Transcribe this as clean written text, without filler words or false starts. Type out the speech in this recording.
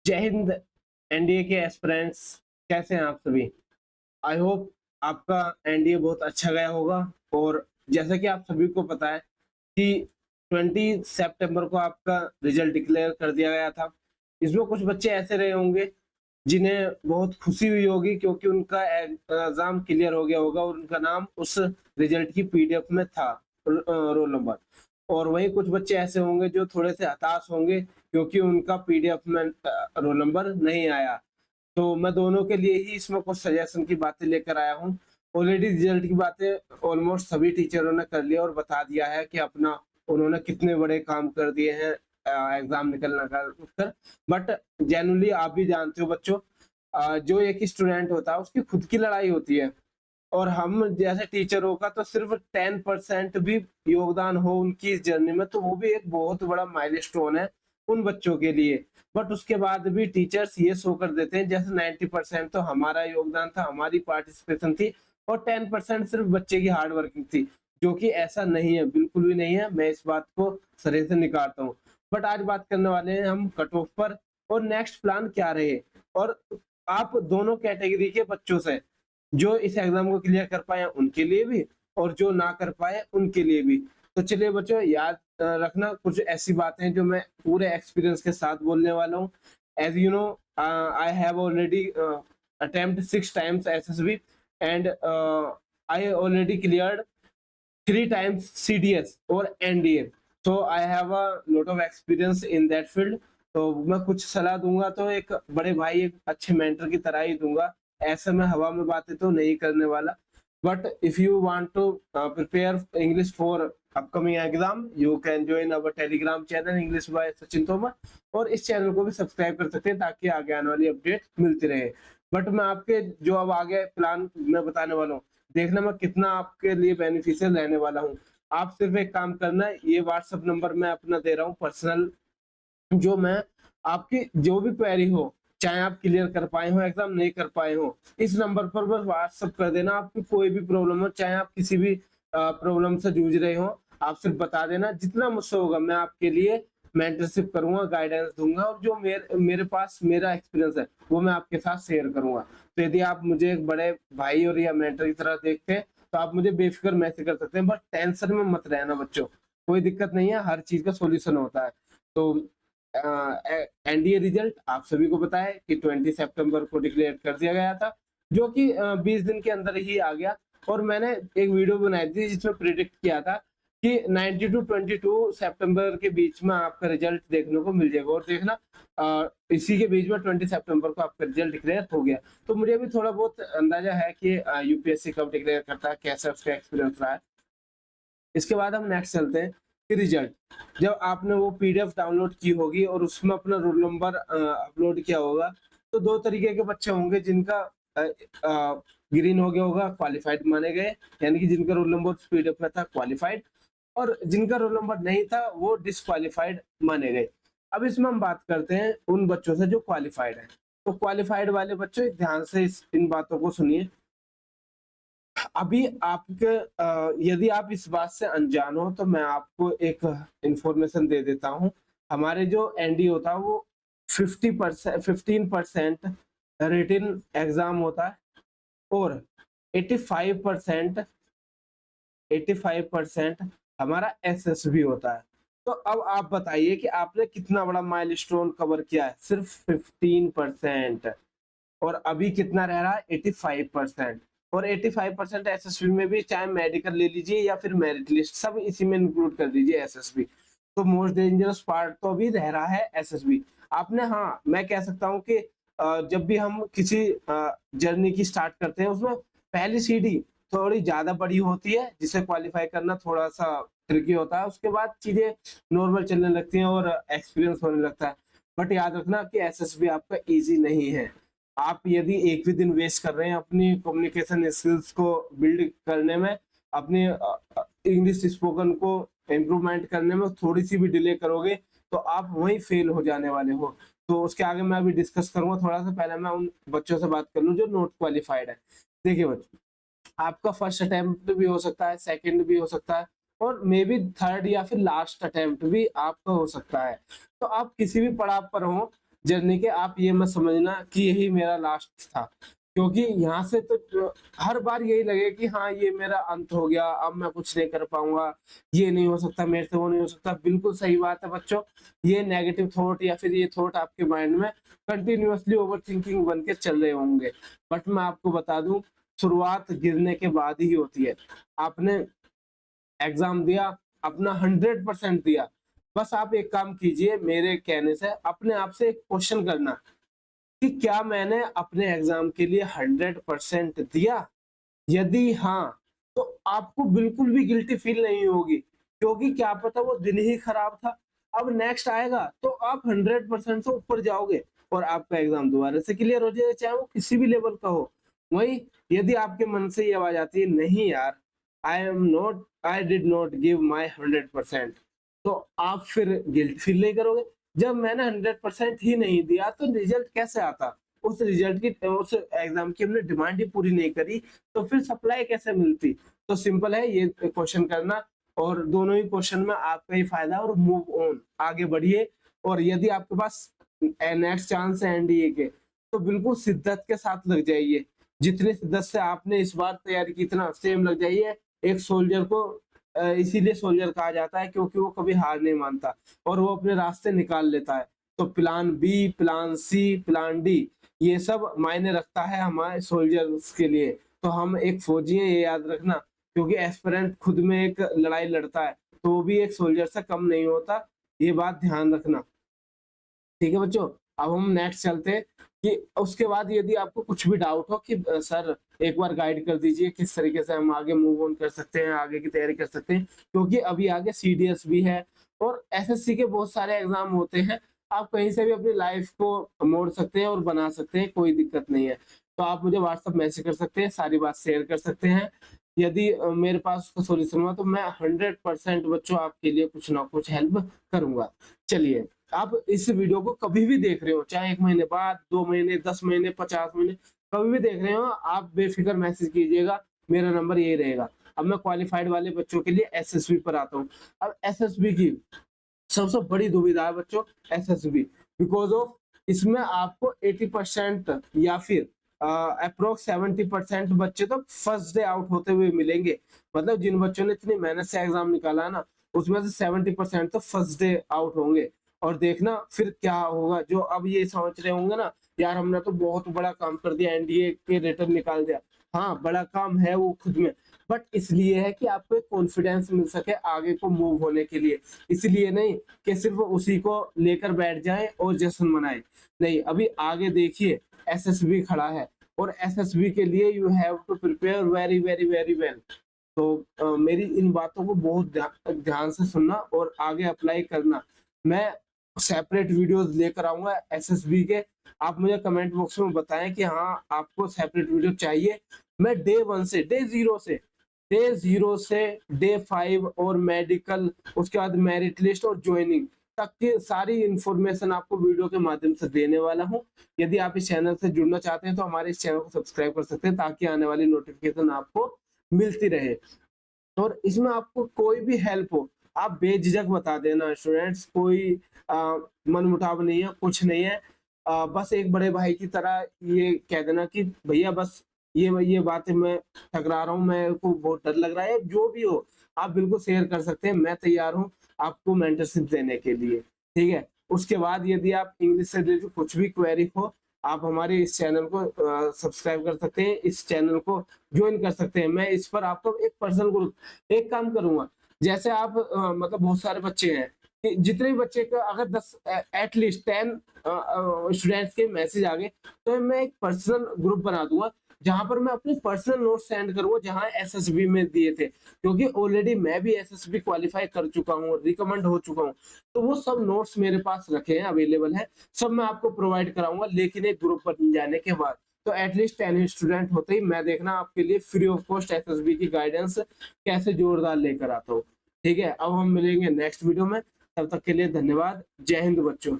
जय हिंद। एनडीए के एस्पिरेंट्स, कैसे हैं आप सभी? आई होप आपका एनडीए बहुत अच्छा गया होगा। और जैसा कि आप सभी को पता है कि 20 सितंबर को आपका रिजल्ट डिक्लेयर कर दिया गया था। इसमें कुछ बच्चे ऐसे रहे होंगे जिन्हें बहुत खुशी हुई होगी क्योंकि उनका एग्जाम क्लियर हो गया होगा और उनका नाम उस रिजल्ट की पीडीएफ में था, रोल नंबर। और वहीं कुछ बच्चे ऐसे होंगे जो थोड़े से हताश होंगे क्योंकि उनका पीडीएफ में रोल नंबर नहीं आया। तो मैं दोनों के लिए ही इसमें कुछ सजेशन की बातें लेकर आया हूँ। ऑलरेडी रिजल्ट की बातें ऑलमोस्ट सभी टीचरों ने कर लिया और बता दिया है कि अपना उन्होंने कितने बड़े काम कर दिए हैं एग्जाम निकलना कर। बट जेन्युइनली आप भी जानते हो बच्चों, जो एक स्टूडेंट होता है उसकी खुद की लड़ाई होती है और हम जैसे टीचरों का तो सिर्फ 10% भी योगदान हो उनकी इस जर्नी में तो वो भी एक बहुत बड़ा माइलस्टोन है उन बच्चों के लिए। बट उसके बाद भी टीचर्स ये शो कर देते हैं जैसे 90% तो हमारा योगदान था, हमारी पार्टिसिपेशन थी और 10% सिर्फ बच्चे की हार्ड वर्किंग थी, जो कि ऐसा नहीं है, बिल्कुल भी नहीं है। मैं इस बात को सिरे से निकालता हूँ। बट आज बात करने वाले हैं हम कट ऑफ पर और नेक्स्ट प्लान क्या रहे। और आप दोनों कैटेगरी के बच्चों से जो इस एग्जाम को क्लियर कर पाए उनके लिए भी और जो ना कर पाए उनके लिए भी। तो चलिए बच्चों, याद रखना कुछ ऐसी बातें जो मैं पूरे एक्सपीरियंस के साथ बोलने वाला हूँ। As you know, I have already attempt 6 times SSB and I already cleared 3 times CDS और NDA। So I have a lot of experience in that field। तो मैं कुछ सलाह दूंगा तो एक बड़े भाई, एक अच्छे मेंटर की तरह ही दूंगा। ऐसे में हवा में बातें तो नहीं करने वाला। But if you want to prepare English for upcoming exam, you can join our Telegram channel English by Sachin Tomar. और इस चैनल को भी सब्सक्राइब कर सकते हैं ताकि आगे आने वाली अपडेट मिलती रहे। बट मैं आपके जो अब आगे प्लान मैं बताने वाला हूँ, देखना मैं कितना आपके लिए बेनिफिशियल रहने वाला हूँ। आप सिर्फ एक काम करना है, ये व्हाट्सएप नंबर मैं अपना दे रहा हूँ पर्सनल, जो मैं आपकी जो भी क्वेरी हो, चाहे आप क्लियर कर पाए हो एग्जाम नहीं कर पाए हो, इस नंबर पर बस व्हाट्सएप कर देना। आपकी कोई भी प्रॉब्लम हो, चाहे आप किसी भी प्रॉब्लम से जूझ रहे हो, आप सिर्फ बता देना। जितना मुझसे होगा मैं आपके लिए मेंटरशिप करूंगा, गाइडेंस दूंगा और जो मेरे पास मेरा एक्सपीरियंस है वो मैं आपके साथ शेयर करूंगा। तो यदि आप मुझे एक बड़े भाई और या मेंटर की तरह देखते हैं तो आप मुझे बेफिक्र मैसेज कर सकते हैं। बट टेंशन में मत रहना बच्चों, कोई दिक्कत नहीं है, हर चीज का सॉल्यूशन होता है। तो एनडीए रिजल्ट आप सभी को पता है कि 20 सितंबर को डिक्लेयर कर दिया गया था, जो कि 20 दिन के अंदर ही आ गया। और मैंने एक वीडियो बनाई थी जिसमें प्रिडिक्ट किया था कि 90 टू 22 सितंबर के बीच में आपका रिजल्ट देखने को मिल जाएगा। और देखना, इसी के बीच में 20 सितंबर को आपका रिजल्ट डिक्लेयर हो गया। तो मुझे भी थोड़ा बहुत अंदाजा है कि यूपीएससी कब डिक्लेयर करता है, कैसा उसका एक्सपीरियंस रहा है। इसके बाद हम नेक्स्ट चलते हैं कि रिजल्ट जब आपने वो पीडीएफ डाउनलोड की होगी और उसमें अपना रोल नंबर अपलोड किया होगा, तो दो तरीके के बच्चे होंगे जिनका ग्रीन हो गया होगा, क्वालिफाइड माने गए, यानी कि जिनका रोल नंबर पीडीएफ में था क्वालिफाइड, और जिनका रोल नंबर नहीं था वो डिसक्वालिफाइड माने गए। अब इसमें हम बात करते हैं उन बच्चों से जो क्वालिफाइड है। तो क्वालिफाइड वाले बच्चों ध्यान से इन बातों को सुनिए। अभी आपके यदि आप इस बात से अनजान हो तो मैं आपको एक इंफॉर्मेशन दे देता हूँ। हमारे जो एनडी होता है वो 15% रिटन एग्जाम होता है और 85% हमारा एसएसबी होता है। तो अब आप बताइए कि आपने कितना बड़ा माइलस्टोन कवर किया है? सिर्फ 15%। और अभी कितना रह रहा है? 85%। और 85% एसएसबी में भी चाहे मेडिकल ले लीजिए या फिर मेरिट लिस्ट, सब इसी में इंक्लूड कर दीजिए एसएसबी। तो मोस्ट डेंजरस पार्ट तो अभी रह रहा है एसएसबी। आपने, हाँ मैं कह सकता हूँ कि जब भी हम किसी जर्नी की स्टार्ट करते हैं उसमें पहली सीढ़ी थोड़ी ज्यादा बड़ी होती है जिसे क्वालिफाई करना थोड़ा सा ट्रिकी होता है। उसके बाद चीजें नॉर्मल चलने लगती हैं और एक्सपीरियंस होने लगता है। बट याद रखना कि एसएसबी आपका इजी नहीं है। आप यदि एक भी दिन वेस्ट कर रहे हैं अपनी कम्युनिकेशन स्किल्स को बिल्ड करने में, अपनी इंग्लिश स्पोकन को इम्प्रूवमेंट करने में थोड़ी सी भी डिले करोगे तो आप वहीं फेल हो जाने वाले हो। तो उसके आगे मैं अभी डिस्कस करूंगा। थोड़ा सा पहले मैं उन बच्चों से बात कर लूं जो नॉट क्वालिफाइड है। देखिए बच्चों, आपका फर्स्ट अटेम्प्ट भी हो सकता है, सेकंड भी हो सकता है और मे बी थर्ड या फिर लास्ट अटेम्प्ट भी आपका हो सकता है। तो आप किसी भी पड़ाव पर हो, जर्नी के, आप ये मत समझना कि यही मेरा लास्ट था, क्योंकि यहाँ से तो हर बार यही लगे कि हाँ ये मेरा अंत हो गया, अब मैं कुछ नहीं कर पाऊंगा, ये नहीं हो सकता मेरे से, वो नहीं हो सकता। बिल्कुल सही बात है बच्चों, ये नेगेटिव थॉट या फिर ये थॉट आपके माइंड में कंटिन्यूअसली ओवर थिंकिंग बन के चल रहे होंगे। बट मैं आपको बता दूं, शुरुआत गिरने के बाद ही होती है। आपने एग्जाम दिया, अपना 100% दिया, बस आप एक काम कीजिए, मेरे कहने से अपने आप से एक क्वेश्चन करना कि क्या मैंने अपने एग्जाम के लिए 100% दिया? यदि हाँ, तो आपको बिल्कुल भी गिल्टी फील नहीं होगी, क्योंकि क्या पता वो दिन ही खराब था। अब नेक्स्ट आएगा तो आप 100% से ऊपर जाओगे और आपका एग्जाम दोबारा से क्लियर हो जाएगा, चाहे वो किसी भी लेवल का हो। वहीं यदि आपके मन से ये आवाज आती है, नहीं यार, I did not give my 100%, तो आप फिर गिल्ट फील नहीं करोगे। जब मैंने 100% ही नहीं दिया तो रिजल्ट कैसे आता? उस रिजल्ट की, उस एग्जाम की हमने डिमांड ही पूरी नहीं करी, तो फिर सप्लाई कैसे मिलती? तो सिंपल है, ये क्वेश्चन करना, और दोनों ही क्वेश्चन में आपका ही फायदा, और मूव ऑन, आगे बढ़िए। और यदि आपके पास नेक्स्ट चांस है एनडीए के, तो बिल्कुल शिद्दत के साथ लग जाइए। जितनी शिद्दत से आपने इस बार तैयारी की, इतना सेम लग जाइए। एक सोल्जर को इसीलिए सोल्जर कहा जाता है क्योंकि वो कभी हार नहीं मानता और वो अपने रास्ते निकाल लेता है। तो plan B, plan C, plan D, ये सब मायने रखता है हमारे सोल्जर्स के लिए। तो हम एक फौजी हैं, ये याद रखना, क्योंकि एस्पिरेंट खुद में एक लड़ाई लड़ता है, तो वो भी एक सोल्जर से कम नहीं होता, ये बात ध्यान रखना। ठीक है बच्चों, अब हम नेक्स्ट चलते हैं कि उसके बाद यदि आपको कुछ भी डाउट हो कि सर एक बार गाइड कर दीजिए किस तरीके से हम आगे मूव ऑन कर सकते हैं, आगे की तैयारी कर सकते हैं, क्योंकि अभी आगे सीडीएस भी है और एसएससी के बहुत सारे एग्जाम होते हैं। आप कहीं से भी अपनी लाइफ को मोड़ सकते हैं और बना सकते हैं, कोई दिक्कत नहीं है। तो आप मुझे व्हाट्सएप मैसेज कर सकते हैं, सारी बात शेयर कर सकते हैं। यदि मेरे पास उसका सोल्यूशन हुआ तो मैं 100% बच्चों आपके लिए कुछ ना कुछ हेल्प करूंगा। चलिए, आप इस वीडियो को कभी भी देख रहे हो, चाहे 1 महीने बाद, 2 महीने, 10 महीने, 50 महीने, कभी भी देख रहे हो, आप बेफिक्र मैसेज कीजिएगा, मेरा नंबर यही रहेगा। अब मैं क्वालिफाइड वाले बच्चों के लिए एसएसबी पर आता हूँ। अब एसएसबी की सबसे बड़ी दुविधा है बच्चों, एसएसबी, बिकॉज ऑफ इसमें आपको 80% या फिर अप्रोक्स 70% बच्चे तो फर्स्ट डे आउट होते हुए मिलेंगे। मतलब जिन बच्चों ने इतनी मेहनत से एग्जाम निकाला है ना, उसमें से 70% तो फर्स्ट डे आउट होंगे। और देखना फिर क्या होगा, जो अब ये समझ रहे होंगे ना, यार हमने तो बहुत बड़ा काम कर दिया, एनडीए के रिटर्न निकाल दिया। हाँ, बड़ा काम है वो खुद में, बट इसलिए है कि आपको एक कॉन्फिडेंस मिल सके आगे को मूव होने के लिए, इसलिए नहीं कि सिर्फ उसी को लेकर बैठ जाए और जश्न मनाए। नहीं, अभी आगे देखिए, एसएसबी खड़ा है और एसएसबी के लिए you have to prepare very very very well. तो मेरी इन बातों को बहुत ध्यान से सुनना और आगे अप्लाई करना। मैं सेपरेट वीडियोस लेकर आऊंगा एसएसबी के, आप मुझे कमेंट बॉक्स में बताएं कि हाँ आपको सेपरेट वीडियो चाहिए। मैं डे 1 से डे 0 से डे 5 और मेडिकल, उसके बाद मेरिट लिस्ट और ज्वाइनिंग तक की सारी इंफॉर्मेशन आपको वीडियो के माध्यम से देने वाला हूं। यदि आप इस चैनल से जुड़ना चाहते हैं तो हमारे इस चैनल को सब्सक्राइब कर सकते हैं, ताकि आने वाली नोटिफिकेशन आपको मिलती रहे। और इसमें आपको कोई भी हेल्प हो, आप बेझिझक बता देना स्टूडेंट्स, कोई मनमुटाव नहीं है, कुछ नहीं है। बस एक बड़े भाई की तरह ये कह देना कि भैया बस ये बातें मैं टकरा रहा हूँ, मेरे को बहुत डर लग रहा है, जो भी हो आप बिल्कुल शेयर कर सकते हैं, मैं तैयार हूँ आपको मेंटरशिप देने के लिए। ठीक है, उसके बाद यदि आप इंग्लिश से रिलेटेड कुछ भी क्वेरी हो, आप हमारे इस चैनल को सब्सक्राइब कर सकते हैं, इस चैनल को ज्वाइन कर सकते हैं। मैं इस पर आपको एक पर्सनल ग्रुप एक काम करूंगा, जैसे आप मतलब बहुत सारे बच्चे हैं, कि जितने भी बच्चे का अगर 10 एटलीस्ट 10 स्टूडेंट्स के मैसेज आ गए, तो मैं एक पर्सनल ग्रुप बना दूंगा जहां पर मैं अपने पर्सनल नोट सेंड करूंगा, जहां एसएसबी में दिए थे, क्योंकि ऑलरेडी मैं भी एसएसबी क्वालिफाई कर चुका हूँ, रिकमेंड हो चुका हूँ। तो वो सब नोट्स मेरे पास रखे हैं, अवेलेबल है, सब मैं आपको प्रोवाइड कराऊंगा, लेकिन एक ग्रुप पर जाने के बाद। तो एटलीस्ट 10 स्टूडेंट होते ही मैं देखना आपके लिए फ्री ऑफ कॉस्ट एसएसबी की गाइडेंस कैसे जोरदार लेकर आता हूँ। ठीक है, अब हम मिलेंगे नेक्स्ट वीडियो में, तब तक के लिए धन्यवाद। जय हिंद बच्चों।